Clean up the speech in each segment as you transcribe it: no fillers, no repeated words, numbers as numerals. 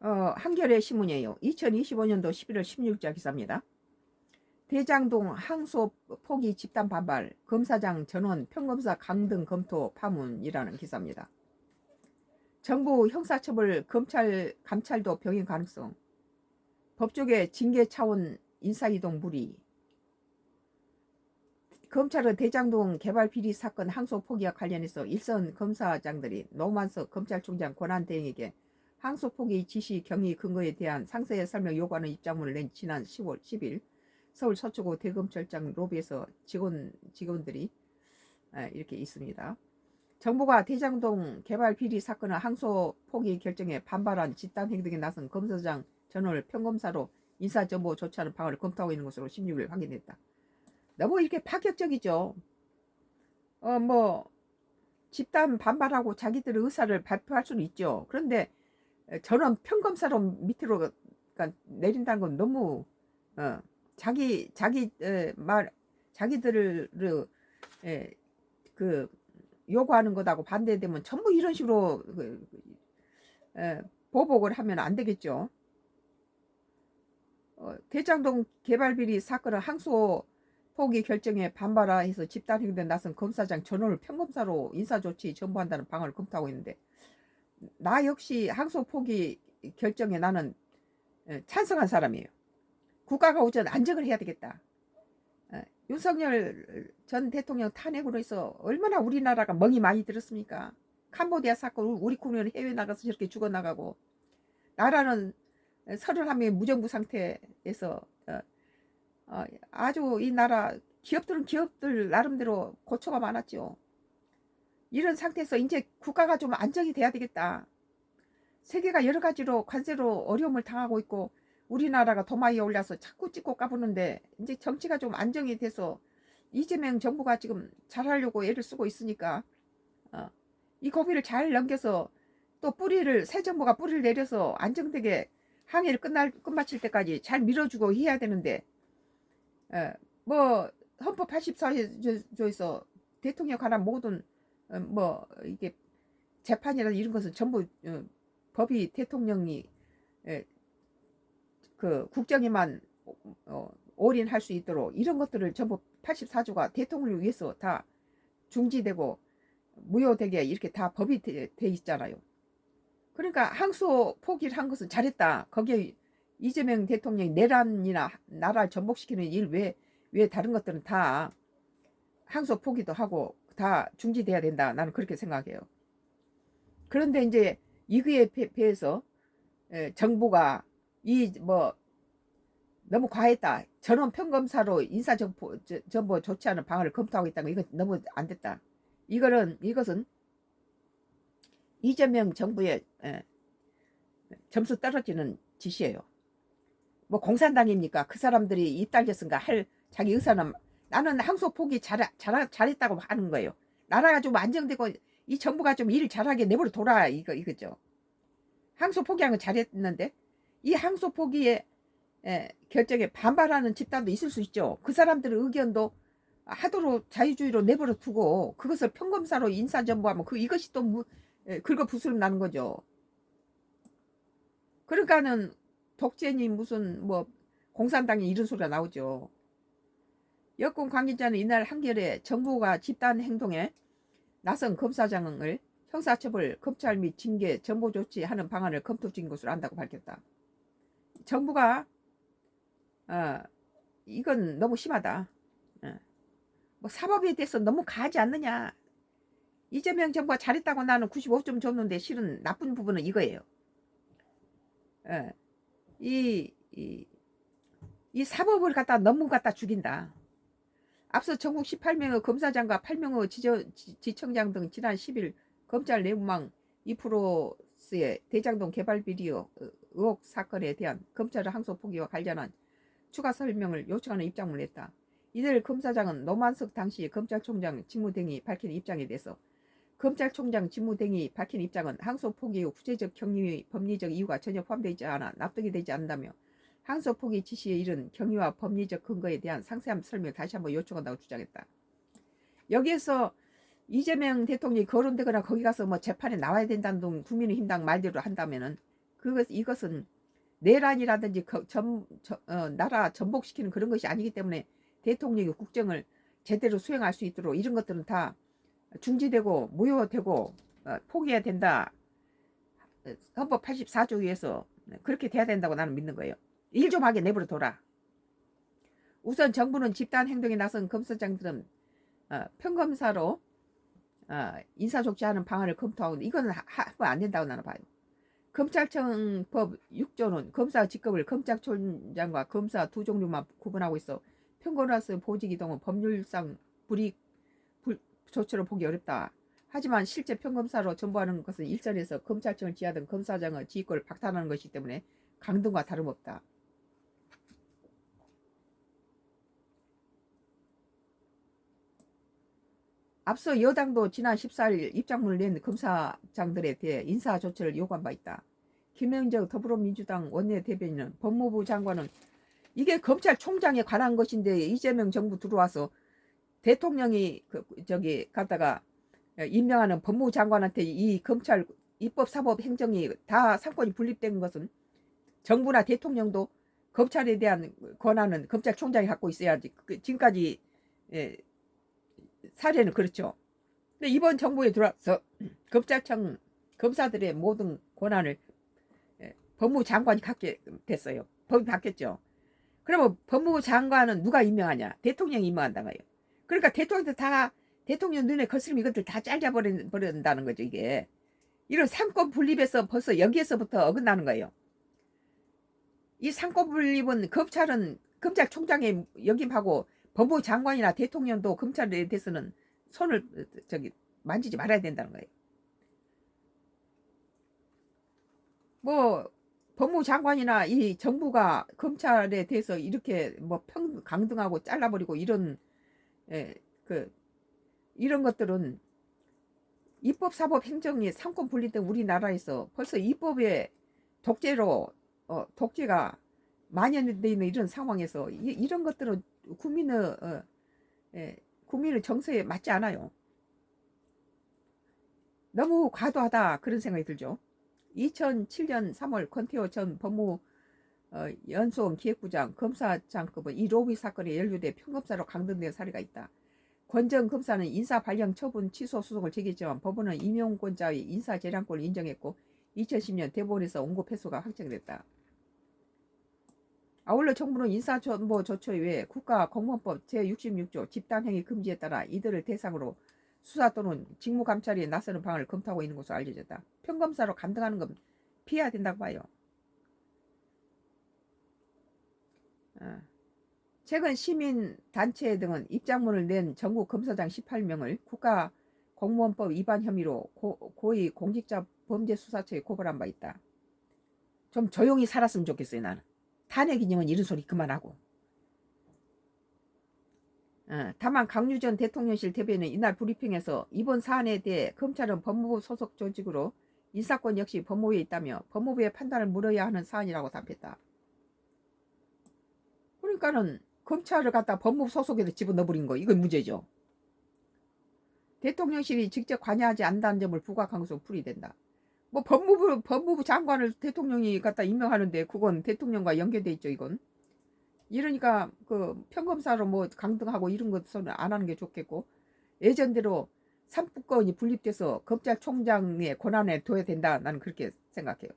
한겨레 신문이에요. 2025년도 11월 16일자 기사입니다. 대장동 항소 포기 집단 반발, 검사장 전원 평검사 강등 검토 파문이라는 기사입니다. 정부 형사처벌 감찰도 병행 가능성, 법조계 징계 차원 인사이동 무리, 검찰은 대장동 개발 비리 사건 항소 포기와 관련해서 일선 검사장들이 노만석 검찰총장 권한대행에게 항소 포기 지시 경위 근거에 대한 상세 설명 요구하는 입장문을 낸 지난 10월 10일 서울 서초구 대검찰청 로비에서 직원들이 이렇게 있습니다. 정부가 대장동 개발 비리 사건의 항소 포기 결정에 반발한 집단 행동에 나선 검사장 전원을 평검사로 인사정보 조치하는 방안을 검토하고 있는 것으로 16일 확인됐다. 너무 이렇게 파격적이죠. 집단 반발하고 자기들의 의사를 발표할 수는 있죠. 그런데 전원 평검사로 밑으로 내린다는 건 너무 자기들을 그 요구하는 것하고 반대되면 전부 이런 식으로 보복을 하면 안 되겠죠. 대장동 개발 비리 사건을 항소 포기 결정에 반발해서 집단행동에 나선 검사장 전원을 평검사로 인사조치 전부한다는 방안을 검토하고 있는데, 나 역시 항소 포기 결정에 나는 찬성한 사람이에요. 국가가 우선 안정을 해야 되겠다. 윤석열 전 대통령 탄핵으로 해서 얼마나 우리나라가 멍이 많이 들었습니까? 캄보디아 사건 우리 국민은 해외 나가서 저렇게 죽어나가고, 나라는 31명의 무정부 상태에서 아주 이 나라 기업들 나름대로 고초가 많았죠. 이런 상태에서 이제 국가가 좀 안정이 돼야 되겠다. 세계가 여러 가지로 관세로 어려움을 당하고 있고 우리나라가 도마 위에 올라서 자꾸 찍고 까부는데, 이제 정치가 좀 안정이 돼서 이재명 정부가 지금 잘하려고 애를 쓰고 있으니까 이 고비를 잘 넘겨서 또 새 정부가 뿌리를 내려서 안정되게 항해를 끝마칠 때까지 잘 밀어주고 해야 되는데, 헌법 84조에서 대통령 관한 모든 이게 재판이나 이런 것은 전부 법이 대통령이 그 국정에만 올인할 수 있도록 이런 것들을 전부 84조가 대통령을 위해서 다 중지되고 무효되게 이렇게 다 법이 돼 있잖아요. 그러니까 항소 포기를 한 것은 잘했다. 거기에 이재명 대통령이 내란이나 나라를 전복시키는 일 왜 다른 것들은 다 항소 포기도 하고 다 중지돼야 된다. 나는 그렇게 생각해요. 그런데 이제 이거에 비해서 정부가 너무 과했다. 전원 평검사로 인사정보 조치하는 방안을 검토하고 있다는 거, 이건 너무 안 됐다. 이것은 이재명 정부의 점수 떨어지는 짓이에요. 공산당입니까? 그 사람들이 입 달렸은가 할 자기 의사는, 나는 항소 포기 잘했다고 하는 거예요. 나라가 좀 안정되고 이 정부가 좀 일 잘하게 내버려 둬라, 이거죠. 항소 포기한 건 잘했는데 이 항소 포기에 결정에 반발하는 집단도 있을 수 있죠. 그 사람들의 의견도 하도록 자유주의로 내버려 두고 그것을 평검사로 인사정보하면 이것이 또 긁어 부스럼 나는 거죠. 그러니까는 독재니 무슨 공산당이 이런 소리가 나오죠. 여권 관계자는 이날 한겨레 정부가 집단 행동에 나선 검사장을 형사처벌, 검찰 및 징계, 정보 조치하는 방안을 검토 중인 것으로 안다고 밝혔다. 정부가 이건 너무 심하다. 사법에 대해서 너무 가하지 않느냐. 이재명 정부가 잘했다고 나는 95점 줬는데 실은 나쁜 부분은 이거예요. 이 사법을 너무 죽인다. 앞서 전국 18명의 검사장과 8명의 지청장 등 지난 10일 검찰 내부망 2%의 대장동 개발 비리 의혹 사건에 대한 검찰의 항소 포기와 관련한 추가 설명을 요청하는 입장문을 냈다. 이들 검사장은 노만석 당시 검찰총장 직무대행이 밝힌 입장에 대해서 검찰총장 직무대행이 밝힌 입장은 항소 포기 후 구체적 경위 법리적 이유가 전혀 포함되지 않아 납득이 되지 않는다며 항소 포기 지시에 이른 경위와 법리적 근거에 대한 상세한 설명을 다시 한번 요청한다고 주장했다. 여기에서 이재명 대통령이 거론되거나 거기 가서 뭐 재판에 나와야 된다는 등 국민의힘당 말대로 한다면은 이것은 내란이라든지 나라 전복시키는 그런 것이 아니기 때문에 대통령이 국정을 제대로 수행할 수 있도록 이런 것들은 다 중지되고 무효되고 포기해야 된다. 헌법 84조에서 그렇게 돼야 된다고 나는 믿는 거예요. 일 좀 하게 내버려 둬라. 우선 정부는 집단 행동에 나선 검사장들은 평검사로 인사족지하는 방안을 검토하고 이거는 하면 안 된다고 나는 봐요. 검찰청법 6조는 검사 직급을 검찰총장과 검사 두 종류만 구분하고 있어 평검사의 보직 이동은 법률상 불이익 조치로 보기 어렵다. 하지만 실제 평검사로 전부하는 것은 일선에서 검찰청을 지휘하던 검사장의 지휘권을 박탈하는 것이기 때문에 강등과 다름없다. 앞서 여당도 지난 14일 입장문을 낸 검사장들에 대해 인사조치를 요구한 바 있다. 김영적 더불어민주당 원내대변인은 법무부 장관은 이게 검찰총장에 관한 것인데 이재명 정부 들어와서 대통령이 갔다가 임명하는 법무부 장관한테 이 검찰 입법사법 행정이 다 상권이 분립된 것은 정부나 대통령도 검찰에 대한 권한은 검찰총장이 갖고 있어야지. 지금까지 사례는 그렇죠. 근데 이번 정부에 들어와서 검찰청 검사들의 모든 권한을 법무부 장관이 갖게 됐어요. 법이 바뀌었죠. 그러면 법무부 장관은 누가 임명하냐? 대통령이 임명한다고요. 그러니까 대통령 눈에 거스름 이것들 다 잘라버린다는 거죠. 이게 이런 상권 분립에서 벌써 여기에서부터 어긋나는 거예요. 이 상권 분립은 검찰총장의 역임하고 법무부 장관이나 대통령도 검찰에 대해서는 손을 만지지 말아야 된다는 거예요. 뭐 법무부 장관이나 이 정부가 검찰에 대해서 이렇게 뭐 강등하고 잘라버리고 이런 이런 것들은 입법, 사법, 행정이 상권 분립된 우리나라에서 벌써 입법의 독재가 만연되어 있는 이런 상황에서 이런 것들은 국민의 정서에 맞지 않아요. 너무 과도하다 그런 생각이 들죠. 2007년 3월 권태호 전 법무부 연수원 기획부장 검사장급은 이 로비 사건에 연루돼 평검사로 강등된 사례가 있다. 권 전 검사는 인사 발령 처분 취소 소송을 제기했지만 법원은 임용권자의 인사 재량권을 인정했고 2010년 대법원에서 원고 패소가 확정됐다. 아울러 정부는 인사정보조처 외에 국가공무원법 제66조 집단행위 금지에 따라 이들을 대상으로 수사 또는 직무감찰에 나서는 방안을 검토하고 있는 것으로 알려졌다. 평검사로 감등하는 건 피해야 된다고 봐요. 최근 시민단체 등은 입장문을 낸 전국 검사장 18명을 국가공무원법 위반 혐의로 고위 공직자 범죄수사처에 고발한 바 있다. 좀 조용히 살았으면 좋겠어요. 나는 탄핵 이념은 이런 소리 그만하고. 다만 강유전 대통령실 대변인은 이날 브리핑에서 이번 사안에 대해 검찰은 법무부 소속 조직으로 인사권 역시 법무부에 있다며 법무부의 판단을 물어야 하는 사안이라고 답했다. 그러니까는 검찰을 갖다 법무부 소속에서 집어넣어버린 거 이건 문제죠. 대통령실이 직접 관여하지 않는다는 점을 부각한 것으로 풀이된다. 뭐 법무부 장관을 대통령이 갖다 임명하는데 그건 대통령과 연계돼 있죠. 이건. 이러니까 그 평검사로 뭐 강등하고 이런 것은 안 하는 게 좋겠고 예전대로 삼부권이 분립돼서 검찰총장의 권한에 둬야 된다. 나는 그렇게 생각해요.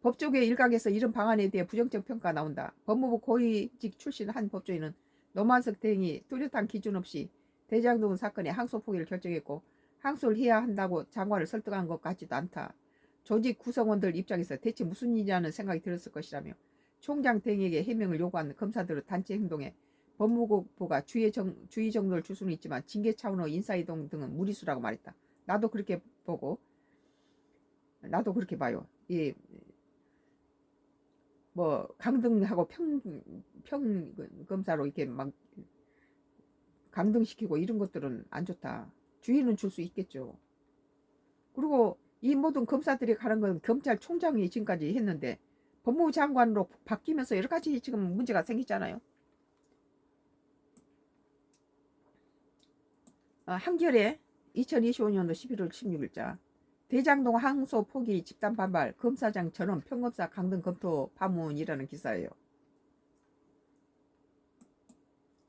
법조계 일각에서 이런 방안에 대해 부정적 평가가 나온다. 법무부 고위직 출신 한 법조인은 노만석 대행이 뚜렷한 기준 없이 대장동 사건에 항소 포기를 결정했고 항소를 해야 한다고 장관을 설득한 것 같지도 않다. 조직 구성원들 입장에서 대체 무슨 일이냐는 생각이 들었을 것이라며 총장 대행에게 해명을 요구한 검사들의 단체 행동에 법무부가 주의 정도를 줄 수는 있지만 징계 차원의 인사이동 등은 무리수라고 말했다. 나도 그렇게 봐요. 뭐 강등하고 평검사로 이렇게 막 강등시키고 이런 것들은 안 좋다. 주의는 줄 수 있겠죠. 그리고 이 모든 검사들이 가는 건 검찰총장이 지금까지 했는데 법무부 장관으로 바뀌면서 여러 가지 지금 문제가 생기잖아요. 한겨레 2025년도 11월 16일자 대장동 항소 포기 집단 반발 검사장 전원 평검사 강등 검토 파문이라는 기사예요.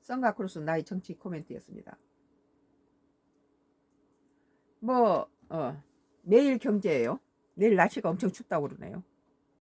썬가크루스 나의 정치 코멘트였습니다. 뭐 매일 경제예요. 내일 날씨가 엄청 춥다고 그러네요.